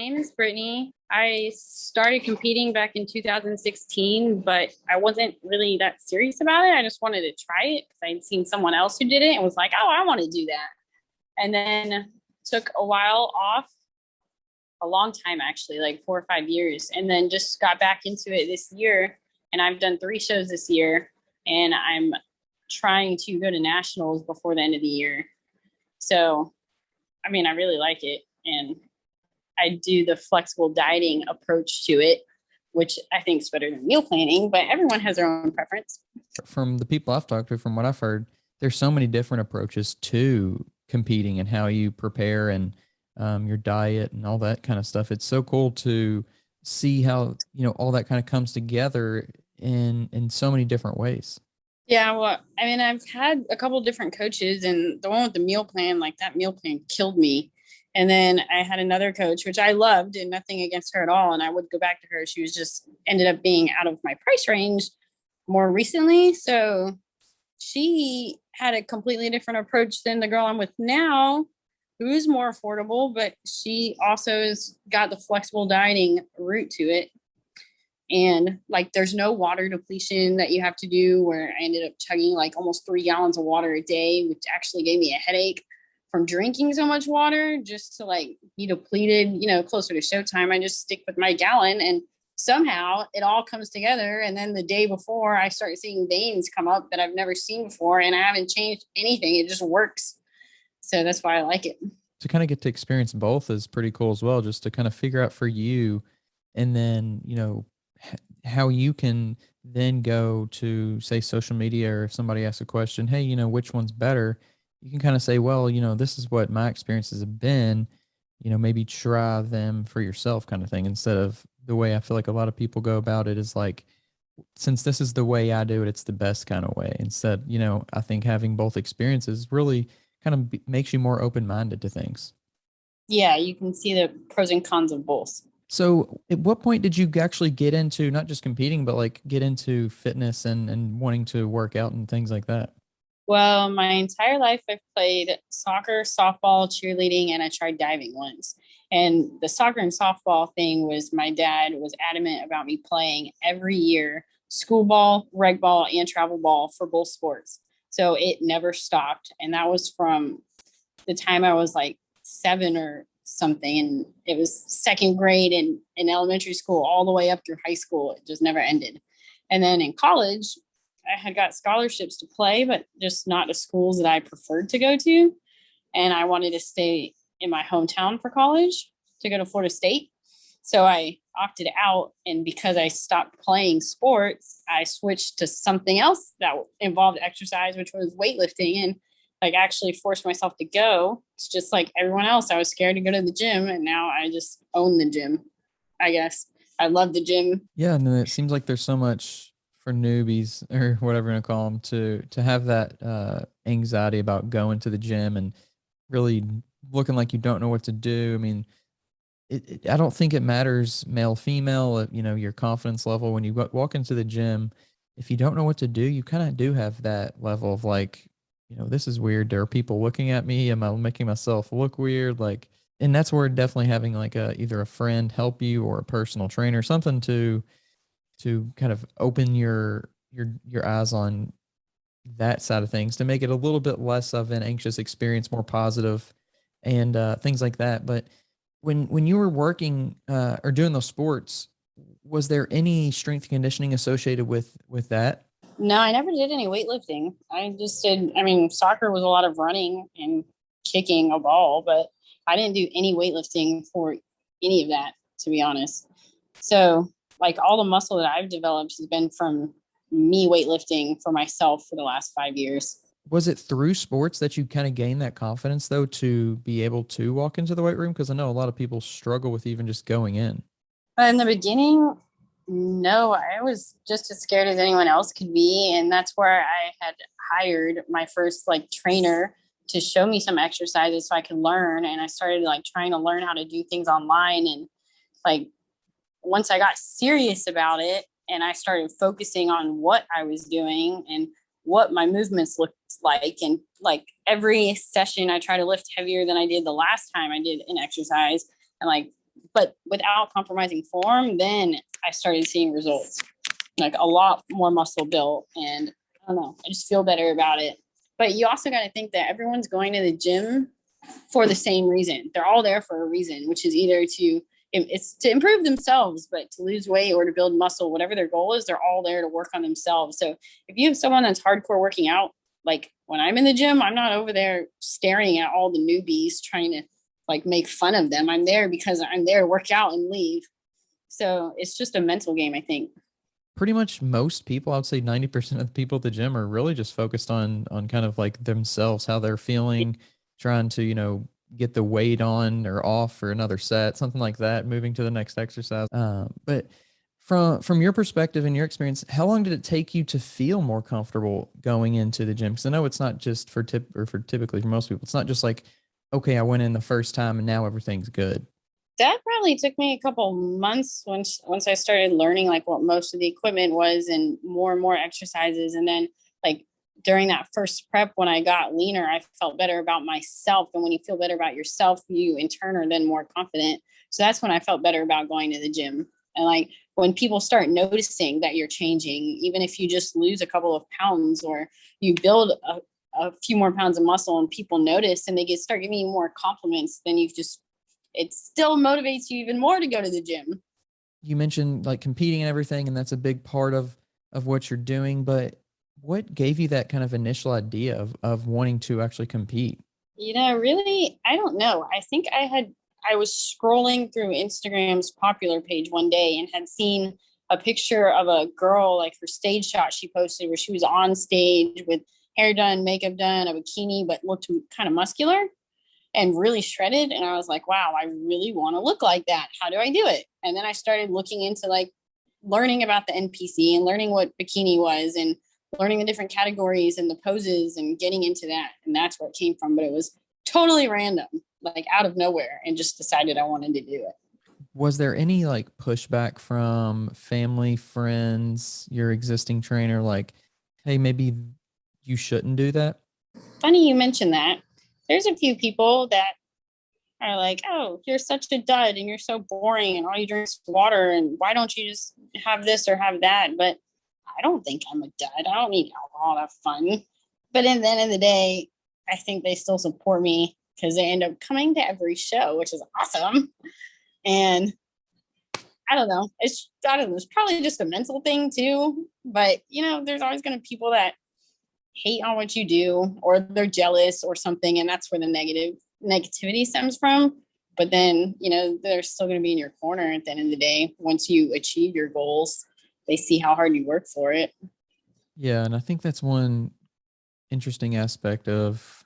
name is Brittany. I started competing back in 2016, but I wasn't really that serious about it. I just wanted to try it because I'd seen someone else who did it and was like, oh, I want to do that. And then took a while off, a long time actually, like 4 or 5 years, and then just got back into it this year. And I've done 3 shows this year, and I'm trying to go to nationals before the end of the year. So, I mean, I really like it. And I do the flexible dieting approach to it, which I think is better than meal planning, but everyone has their own preference. From the people I've talked to, from what I've heard, there's so many different approaches to competing and how you prepare and your diet and all that kind of stuff. It's so cool to see how, all that kind of comes together in so many different ways. Yeah, well, I mean, I've had a couple different coaches, and the one with the meal plan, like that meal plan killed me. And then I had another coach, which I loved and nothing against her at all. And I would go back to her. She was just ended up being out of my price range more recently. So she had a completely different approach than the girl I'm with now, who's more affordable, but she also has got the flexible dieting route to it. And like, there's no water depletion that you have to do, where I ended up chugging like almost 3 gallons of water a day, which actually gave me a headache from drinking so much water just to like be depleted, closer to showtime. I just stick with my gallon, and somehow it all comes together. And then the day before, I start seeing veins come up that I've never seen before, and I haven't changed anything. It just works. So that's why I like it. To kind of get to experience both is pretty cool as well, just to kind of figure out for you, and then, how you can then go to, say, social media, or if somebody asks a question, hey, which one's better? You can kind of say, well, this is what my experiences have been, maybe try them for yourself, kind of thing, instead of the way I feel like a lot of people go about it is like, since this is the way I do it, it's the best kind of way. Instead, I think having both experiences really kind of makes you more open-minded to things. Yeah, you can see the pros and cons of both. So at what point did you actually get into not just competing, but like get into fitness and wanting to work out and things like that? Well, my entire life, I've played soccer, softball, cheerleading, and I tried diving once. And the soccer and softball thing was, my dad was adamant about me playing every year, school ball, reg ball, and travel ball for both sports. So it never stopped. And that was from the time I was like 7 or something. And it was second grade in elementary school all the way up through high school. It just never ended. And then in college, I had got scholarships to play, but just not to schools that I preferred to go to. And I wanted to stay in my hometown for college, to go to Florida State. So I opted out. And because I stopped playing sports, I switched to something else that involved exercise, which was weightlifting, and like actually forced myself to go. It's just like everyone else. I was scared to go to the gym, and now I just own the gym, I guess. I love the gym. Yeah. And then it seems like there's so much for newbies, or whatever you want to call them, to have that anxiety about going to the gym and really looking like you don't know what to do. I mean, I don't think it matters male, female, your confidence level when you walk into the gym. If you don't know what to do, you kind of do have that level of like, this is weird. There are people looking at me. Am I making myself look weird? Like, and that's where definitely having like either a friend help you or a personal trainer, something to kind of open your eyes on that side of things, to make it a little bit less of an anxious experience, more positive, and things like that. But when you were working or doing those sports, was there any strength conditioning associated with that? No, I never did any weightlifting. I just did, I mean, soccer was a lot of running and kicking a ball, but I didn't do any weightlifting for any of that, to be honest. So, like, all the muscle that I've developed has been from me weightlifting for myself for the last 5 years. Was it through sports that you kind of gained that confidence, though, to be able to walk into the weight room? Because I know a lot of people struggle with even just going in. In the beginning, no, I was just as scared as anyone else could be. And that's where I had hired my first like trainer to show me some exercises so I could learn. And I started like trying to learn how to do things online. And like, once I got serious about it and I started focusing on what I was doing and what my movements looked like, and like every session I try to lift heavier than I did the last time I did an exercise, and like but without compromising form, then I started seeing results, like a lot more muscle built. And I don't know, I just feel better about it. But you also got to think that everyone's going to the gym for the same reason. They're all there for a reason, which is either it's to improve themselves, but to lose weight or to build muscle, whatever their goal is, they're all there to work on themselves. So if you have someone that's hardcore working out, like when I'm in the gym, I'm not over there staring at all the newbies trying to like make fun of them. I'm there because I'm there to work out and leave. So it's just a mental game, I think. Pretty much most people, I would say 90% of the people at the gym are really just focused on kind of like themselves, how they're feeling, trying to, get the weight on or off for another set, something like that, moving to the next exercise. But from your perspective and your experience, how long did it take you to feel more comfortable going into the gym? Because I know it's not just for typically for most people, it's not just like, okay, I went in the first time and now everything's good. That probably took me a couple months once I started learning like what most of the equipment was and more exercises. And then like during that first prep, when I got leaner, I felt better about myself. And when you feel better about yourself, you in turn are then more confident. So that's when I felt better about going to the gym. And like when people start noticing that you're changing, even if you just lose a couple of pounds or you build a few more pounds of muscle and people notice and they start giving you more compliments, then it still motivates you even more to go to the gym. You mentioned like competing and everything, and that's a big part of what you're doing, but what gave you that kind of initial idea of wanting to actually compete? Really, I don't know. I think I was scrolling through Instagram's popular page one day and had seen a picture of a girl, like her stage shot she posted where she was on stage with hair done, makeup done, a bikini, but looked kind of muscular and really shredded. And I was like, wow, I really want to look like that. How do I do it? And then I started looking into like learning about the NPC and learning what bikini was and learning the different categories and the poses and getting into that. And that's where it came from. But it was totally random, like out of nowhere, and just decided I wanted to do it. Was there any like pushback from family, friends, your existing trainer, like, hey, maybe you shouldn't do that? Funny you mentioned that. There's a few people that are like, oh, you're such a dud and you're so boring and all you drink is water and why don't you just have this or have that? But I don't think I'm a dud. I don't need alcohol to have fun. But at the end of the day, I think they still support me because they end up coming to every show, which is awesome. And I don't know. It's probably just a mental thing too. But there's always going to be people that hate on what you do or they're jealous or something, and that's where the negativity stems from. But then they're still going to be in your corner at the end of the day. Once you achieve your goals, they see how hard you work for it. Yeah, and I think that's one interesting aspect of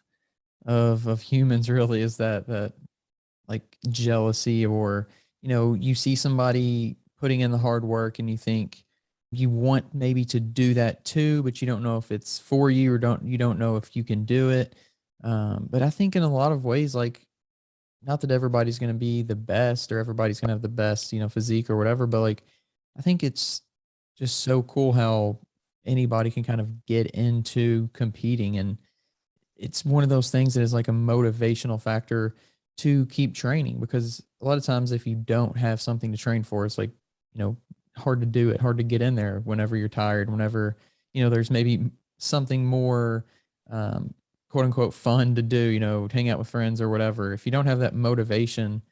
humans really, is that like jealousy, or you see somebody putting in the hard work and you think you want maybe to do that too, but you don't know if it's for you, or you don't know if you can do it. But I think in a lot of ways, like, not that everybody's going to be the best or everybody's going to have the best, physique or whatever, but like, I think it's just so cool how anybody can kind of get into competing. And it's one of those things that is like a motivational factor to keep training, because a lot of times if you don't have something to train for, it's like, hard to do it, hard to get in there whenever you're tired, whenever, there's maybe something more, quote unquote fun to do, hang out with friends or whatever. If you don't have that motivation,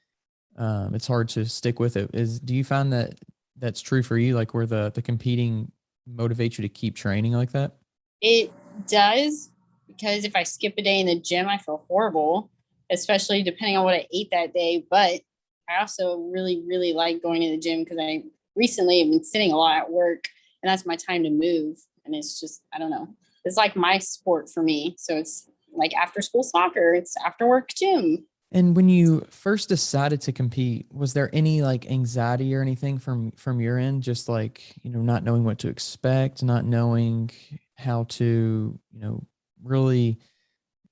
it's hard to stick with it. Do you find that that's true for you? Like where the competing motivates you to keep training like that? It does, because if I skip a day in the gym, I feel horrible, especially depending on what I ate that day. But I also really, really like going to the gym because I recently have been sitting a lot at work and that's my time to move. And it's just, I don't know, it's like my sport for me. So it's like after school soccer, it's after work gym. And when you first decided to compete, was there any like anxiety or anything from your end? Just like, not knowing what to expect, not knowing how to, really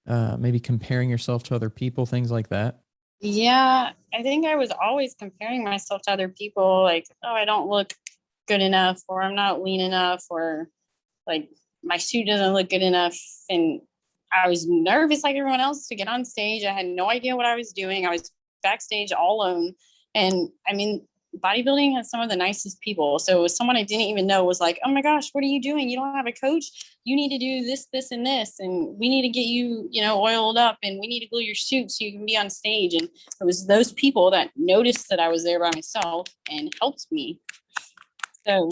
maybe comparing yourself to other people, things like that? Yeah, I think I was always comparing myself to other people, like, oh, I don't look good enough, or I'm not lean enough, or like my suit doesn't look good enough. And I was nervous like everyone else to get on stage. I had no idea what I was doing. I was backstage all alone, And I mean, bodybuilding has some of the nicest people. So someone I didn't even know was like, oh my gosh, what are you doing? You don't have a coach. You need to do this, this, and this. And we need to get you, oiled up, and we need to glue your suit so you can be on stage. And it was those people that noticed that I was there by myself and helped me. So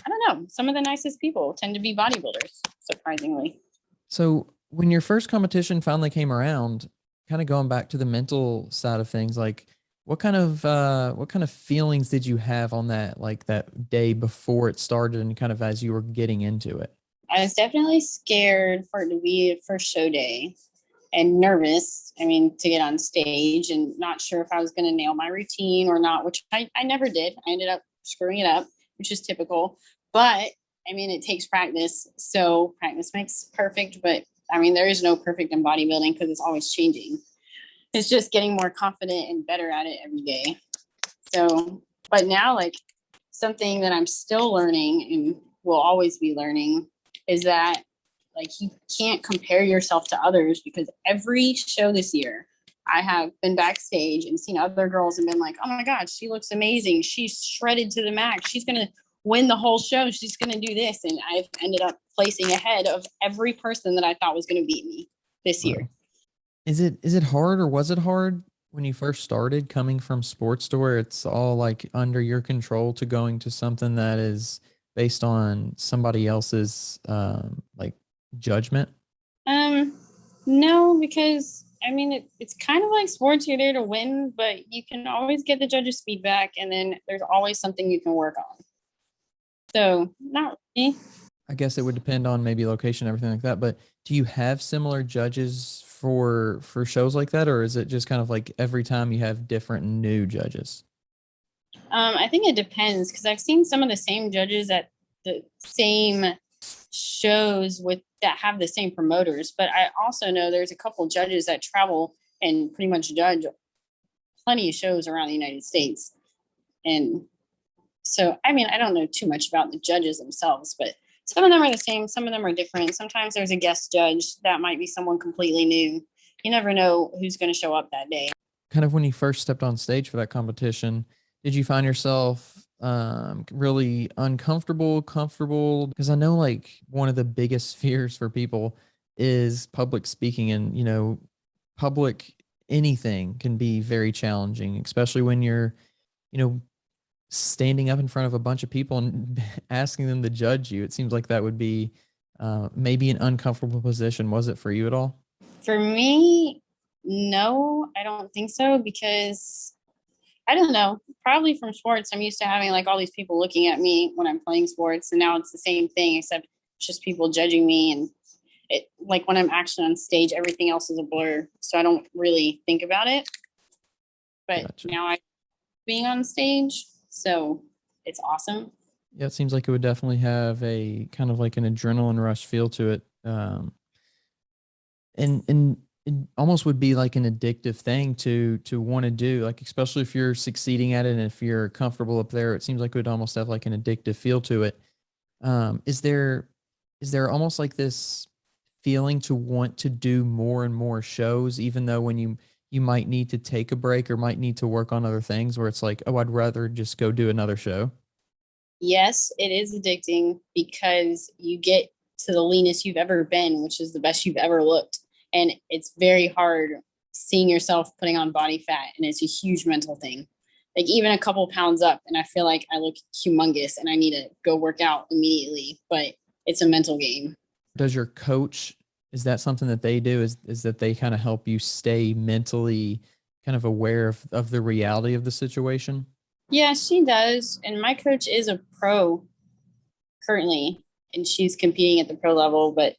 I don't know. Some of the nicest people tend to be bodybuilders, surprisingly. So when your first competition finally came around, kind of going back to the mental side of things, like what kind of feelings did you have on that, like that day before it started and kind of as you were getting into it? I was definitely scared for it to be a first show day and nervous. I mean, to get on stage and not sure if I was going to nail my routine or not, which I never did. I ended up screwing it up, which is typical. But I mean, it takes practice. So practice makes perfect. But I mean, there is no perfect in bodybuilding because it's always changing. It's just getting more confident and better at it every day. So, but now, like, something that I'm still learning and will always be learning is that, like, you can't compare yourself to others, because every show this year I have been backstage and seen other girls and been like, oh my God, she looks amazing. She's shredded to the max. She's going to win the whole show. She's going to do this. And I've ended up placing ahead of every person that I thought was going to beat me this year. Is it hard, or was it hard when you first started coming from sports to where it's all like under your control to going to something that is based on somebody else's like judgment? No, because I mean, it's kind of like sports. You're there to win, but you can always get the judges' feedback, and then there's always something you can work on. So not really. I guess it would depend on maybe location, everything like that. But do you have similar judges for shows like that, or is it just kind of like every time you have different new judges? I think it depends, because I've seen some of the same judges at the same shows with that have the same promoters, but I also know there's a couple judges that travel and pretty much judge plenty of shows around the United States. And so, I mean, I don't know too much about the judges themselves, but some of them are the same, some of them are different. Sometimes there's a guest judge that might be someone completely new. You never know who's going to show up that day. Kind of when you first stepped on stage for that competition, did you find yourself really uncomfortable, comfortable? Because I know like one of the biggest fears for people is public speaking, and public anything can be very challenging, especially when you're, you know, standing up in front of a bunch of people and asking them to judge you. It seems like that would be maybe an uncomfortable position. Was it for you at all? For me, no, I don't think so, because I don't know, probably from sports, I'm used to having like all these people looking at me when I'm playing sports, and now it's the same thing, except it's just people judging me. And it, like, when I'm actually on stage, everything else is a blur, so I don't really think about it. But Gotcha. now I being on stage, so it's awesome. Yeah, it seems like it would definitely have a kind of like an adrenaline rush feel to it. And it almost would be like an addictive thing to want to do, like especially if you're succeeding at it and if you're comfortable up there. It seems like it would almost have like an addictive feel to it. Is there almost like this feeling to want to do more and more shows, even though when you might need to take a break or might need to work on other things, where it's like, oh, I'd rather just go do another show? Yes, it is addicting, because you get to the leanest you've ever been, which is the best you've ever looked. And it's very hard seeing yourself putting on body fat. And it's a huge mental thing. Like, even a couple pounds up, and I feel like I look humongous and I need to go work out immediately. But it's a mental game. Does your coach, is that something that they do? Is that they kind of help you stay mentally kind of aware of the reality of the situation? Yeah, she does. And my coach is a pro currently, and she's competing at the pro level. But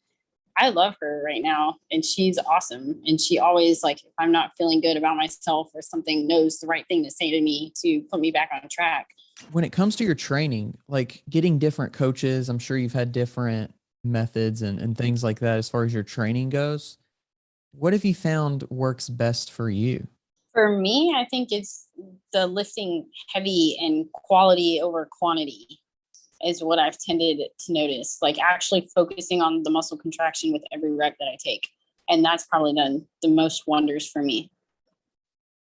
I love her right now, and she's awesome. And she always, like, if I'm not feeling good about myself or something, knows the right thing to say to me to put me back on track. When it comes to your training, like getting different coaches, I'm sure you've had different methods and things like that as far as your training goes. What have you found works best for you? For me, I think it's the lifting heavy and quality over quantity is what I've tended to notice, like actually focusing on the muscle contraction with every rep that I take. And that's probably done the most wonders for me.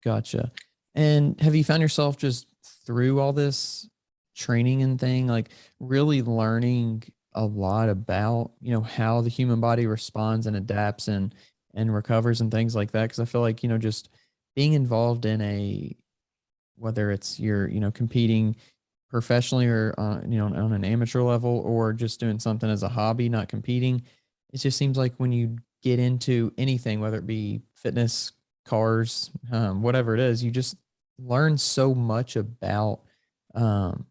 Gotcha. And have you found yourself just through all this training and thing, like really learning a lot about, how the human body responds and adapts and recovers and things like that? Because I feel like, just being involved in whether it's you're, competing professionally or, on an amateur level or just doing something as a hobby, not competing, it just seems like when you get into anything, whether it be fitness, cars, whatever it is, you just learn so much um,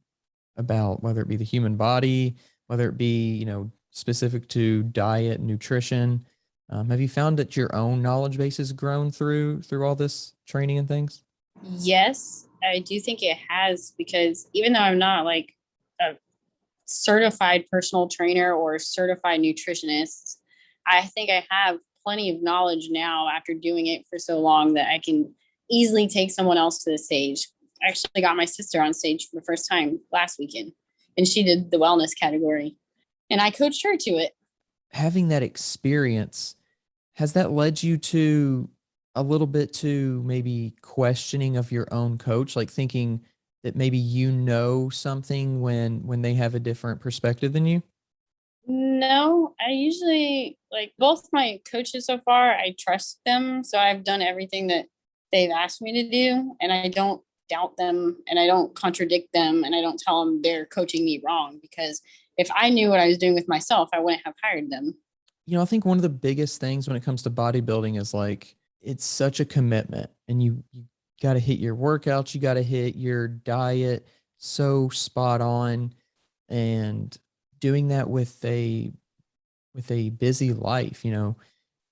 about whether it be the human body, whether it be, specific to diet, nutrition. Have you found that your own knowledge base has grown through all this training and things? Yes, I do think it has, because even though I'm not like a certified personal trainer or certified nutritionist, I think I have plenty of knowledge now after doing it for so long that I can easily take someone else to the stage. I actually got my sister on stage for the first time last weekend, and she did the wellness category, and I coached her to it. Having that experience, has that led you to a little bit to maybe questioning of your own coach, like thinking that maybe something when they have a different perspective than you? No, I usually like both my coaches so far. I trust them. So I've done everything that they've asked me to do, and I don't doubt them and I don't contradict them and I don't tell them they're coaching me wrong, because if I knew what I was doing with myself, I wouldn't have hired them. I think one of the biggest things when it comes to bodybuilding is like it's such a commitment and you got to hit your workouts, you got to hit your diet so spot on, and doing that with a busy life,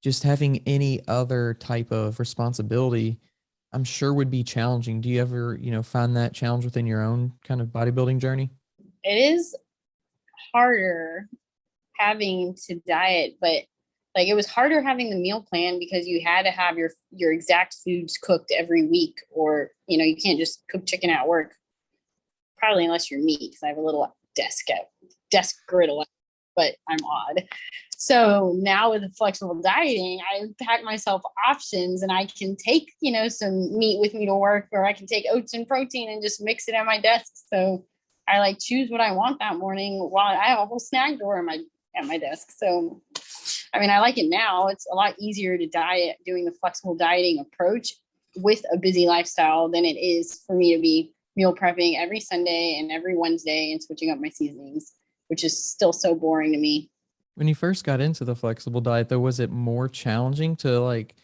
just having any other type of responsibility, I'm sure would be challenging. Do you ever, find that challenge within your own kind of bodybuilding journey? It is harder having to diet, but like it was harder having the meal plan because you had to have your exact foods cooked every week, or you can't just cook chicken at work, probably unless you're me, because I have a little desk griddle, but I'm odd. So now with the flexible dieting, I pack myself options and I can take, some meat with me to work, or I can take oats and protein and just mix it at my desk. So I like choose what I want that morning while I have a whole snack drawer at my desk. So I mean, I like it now. It's a lot easier to diet doing the flexible dieting approach with a busy lifestyle than it is for me to be meal prepping every Sunday and every Wednesday and switching up my seasonings, which is still so boring to me. When you first got into the flexible diet, though, was it more challenging to like,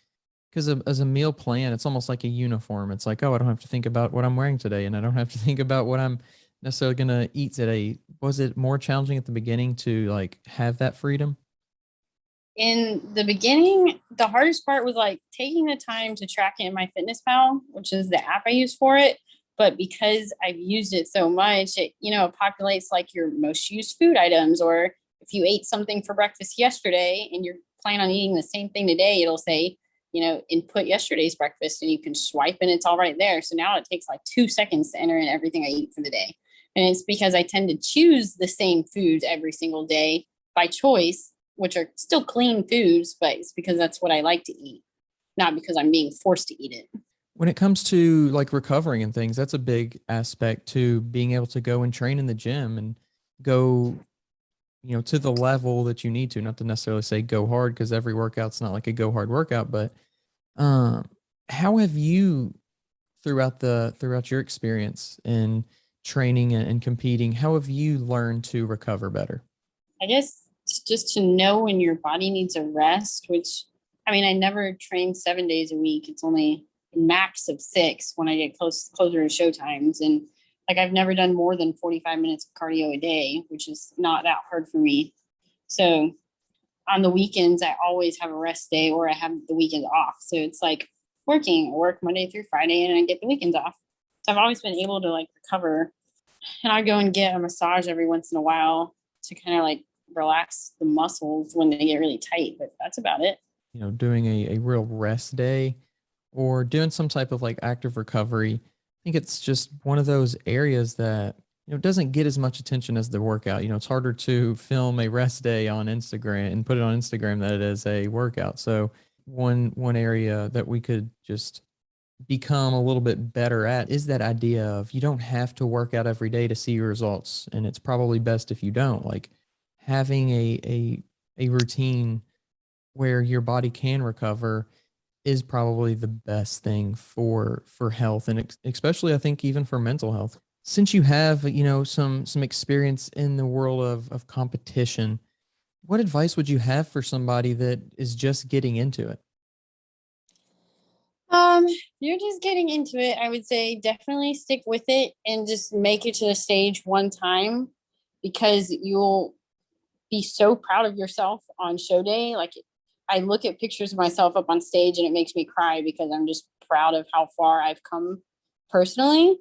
because as a meal plan, it's almost like a uniform. It's like, oh, I don't have to think about what I'm wearing today, and I don't have to think about what I'm necessarily going to eat today. Was it more challenging at the beginning to like have that freedom? In the beginning, the hardest part was like taking the time to track it in my Fitness Pal, which is the app I use for it. But because I've used it so much, it populates like your most used food items, or if you ate something for breakfast yesterday and you're planning on eating the same thing today, it'll say, input yesterday's breakfast, and you can swipe and it's all right there. So now it takes like 2 seconds to enter in everything I eat for the day. And it's because I tend to choose the same foods every single day by choice, which are still clean foods, but it's because that's what I like to eat, not because I'm being forced to eat it. When it comes to like recovering and things, that's a big aspect to being able to go and train in the gym and go, to the level that you need to, not to necessarily say go hard because every workout's not like a go hard workout, but um, how have you throughout your experience in training and competing, how have you learned to recover better? I guess it's just to know when your body needs a rest, which I mean, I never train 7 days a week. It's only a max of six when I get closer to show times. And like I've never done more than 45 minutes of cardio a day, which is not that hard for me. So on the weekends, I always have a rest day, or I have the weekend off. So it's like working, I work Monday through Friday, and I get the weekends off. So I've always been able to like recover. And I go and get a massage every once in a while to kind of like relax the muscles when they get really tight. But that's about it. Doing a real rest day or doing some type of like active recovery. I think it's just one of those areas that, doesn't get as much attention as the workout. It's harder to film a rest day on Instagram and put it on Instagram than it is a workout. So one area that we could just become a little bit better at is that idea of you don't have to work out every day to see your results. And it's probably best if you don't. Like having a routine where your body can recover is probably the best thing for health, and especially I think even for mental health. Since you have, some experience in the world of competition, what advice would you have for somebody that is just getting into it? You're just getting into it. I would say definitely stick with it and just make it to the stage one time, because you'll be so proud of yourself on show day. Like, I look at pictures of myself up on stage and it makes me cry because I'm just proud of how far I've come personally.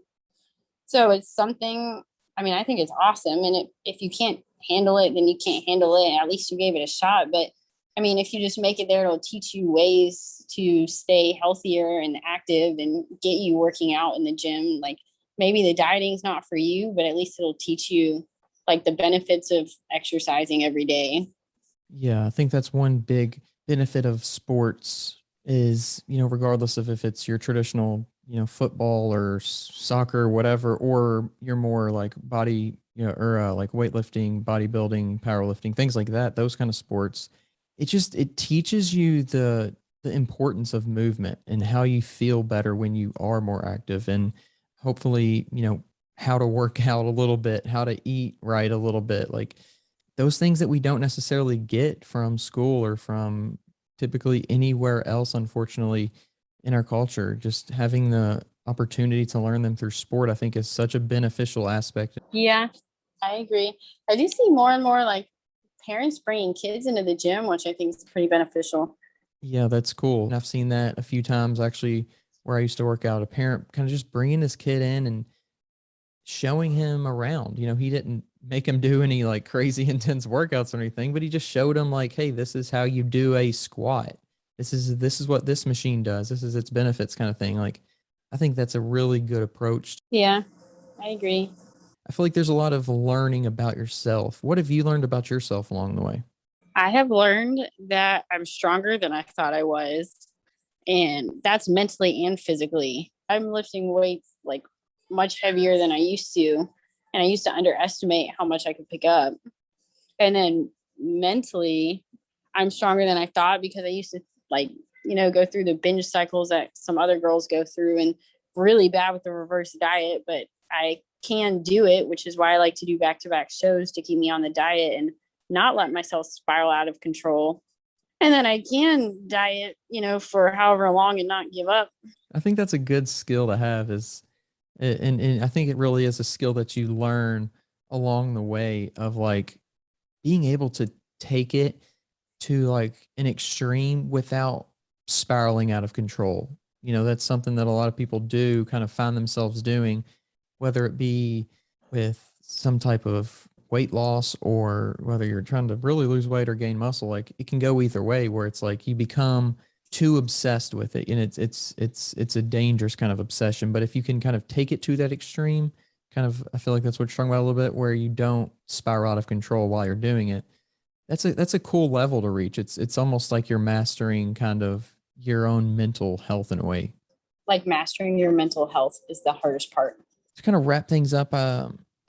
So it's something, I mean, I think it's awesome. And if you can't handle it, then you can't handle it. At least you gave it a shot. But I mean, if you just make it there, it'll teach you ways to stay healthier and active and get you working out in the gym. Like, maybe the dieting is not for you, but at least it'll teach you like the benefits of exercising every day. Yeah, I think that's one big benefit of sports is, regardless of if it's your traditional, football or soccer or whatever, or you're more like body, or like weightlifting, bodybuilding, powerlifting, things like that, those kind of sports. It teaches you the importance of movement and how you feel better when you are more active, and hopefully, how to work out a little bit, how to eat right a little bit, like those things that we don't necessarily get from school or from typically anywhere else, unfortunately, in our culture. Just having the opportunity to learn them through sport, I think, is such a beneficial aspect. Yeah, I agree. I do see more and more like parents bringing kids into the gym, which I think is pretty beneficial. Yeah, that's cool. And I've seen that a few times actually where I used to work out, a parent kind of just bringing his kid in and showing him around. He didn't make him do any like crazy intense workouts or anything, but he just showed him like, hey, this is how you do a squat. This is what this machine does. This is its benefits kind of thing. Like I think that's a really good approach. Yeah, I agree. I feel like there's a lot of learning about yourself. What have you learned about yourself along the way? I have learned that I'm stronger than I thought I was, and that's mentally and physically. I'm lifting weights like much heavier than I used to, and I used to underestimate how much I could pick up. And then mentally, I'm stronger than I thought because I used to like, go through the binge cycles that some other girls go through and really bad with the reverse diet, but I can do it, which is why I like to do back-to-back shows to keep me on the diet and not let myself spiral out of control. And then I can diet, for however long and not give up. I think that's a good skill to have is and I think it really is a skill that you learn along the way of like being able to take it to like an extreme without spiraling out of control. That's something that a lot of people do kind of find themselves doing, whether it be with some type of weight loss or whether you're trying to really lose weight or gain muscle. Like it can go either way where it's like you become too obsessed with it, and it's a dangerous kind of obsession. But if you can kind of take it to that extreme, kind of, I feel like that's what you're talking about a little bit, where you don't spiral out of control while you're doing it. That's a cool level to reach. It's almost like you're mastering kind of your own mental health in a way. Like, mastering your mental health is the hardest part. To kind of wrap things up,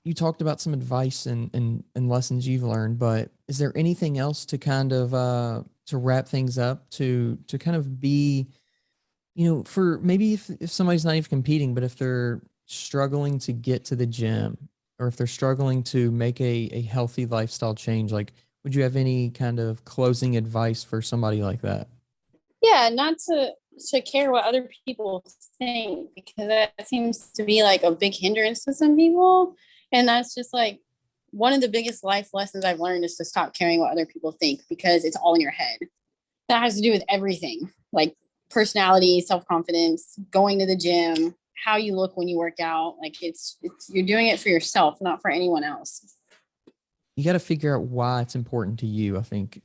you talked about some advice and lessons you've learned, but is there anything else to kind of to wrap things up to kind of be, for maybe if somebody's not even competing, but if they're struggling to get to the gym or if they're struggling to make a healthy lifestyle change, like would you have any kind of closing advice for somebody like that? Yeah, not to care what other people think, because that seems to be like a big hindrance to some people. And that's just like one of the biggest life lessons I've learned, is to stop caring what other people think, because it's all in your head. That has to do with everything, like personality, self-confidence, going to the gym, how you look when you work out. Like, it's you're doing it for yourself, not for anyone else. You got to figure out why it's important to you, I think,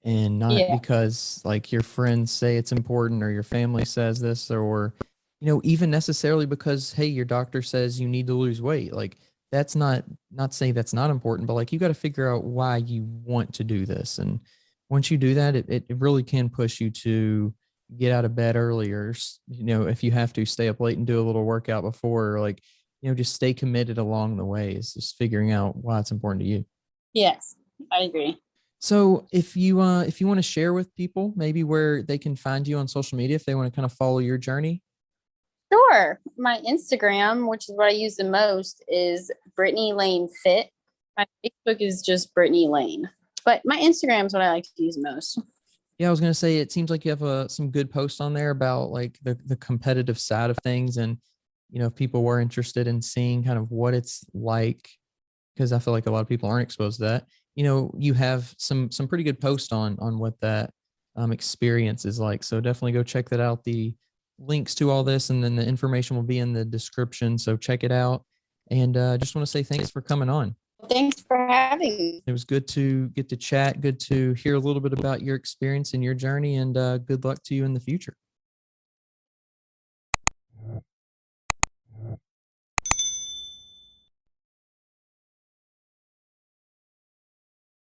and not Yeah. because like your friends say it's important or your family says this, or even necessarily because hey, your doctor says you need to lose weight. Like that's not saying that's not important, but like you got to figure out why you want to do this. And once you do that, it really can push you to get out of bed earlier, if you have to stay up late and do a little workout before, or like, just stay committed along the way. It's just figuring out why it's important to you. Yes, I agree. So if you want to share with people maybe where they can find you on social media, if they want to kind of follow your journey. Sure. My Instagram, which is what I use the most, is Brittany Lane Fit. My Facebook is just Brittany Lane, but my Instagram is what I like to use most. Yeah, I was going to say, it seems like you have some good posts on there about like the competitive side of things. And, if people were interested in seeing kind of what it's like, because I feel like a lot of people aren't exposed to that, you have some pretty good posts on what that experience is like. So definitely go check that out. The links to all this and then the information will be in the description. So check it out. And just want to say thanks for coming on. Thanks for having me. It was good to get to chat, good to hear a little bit about your experience and your journey, and good luck to you in the future.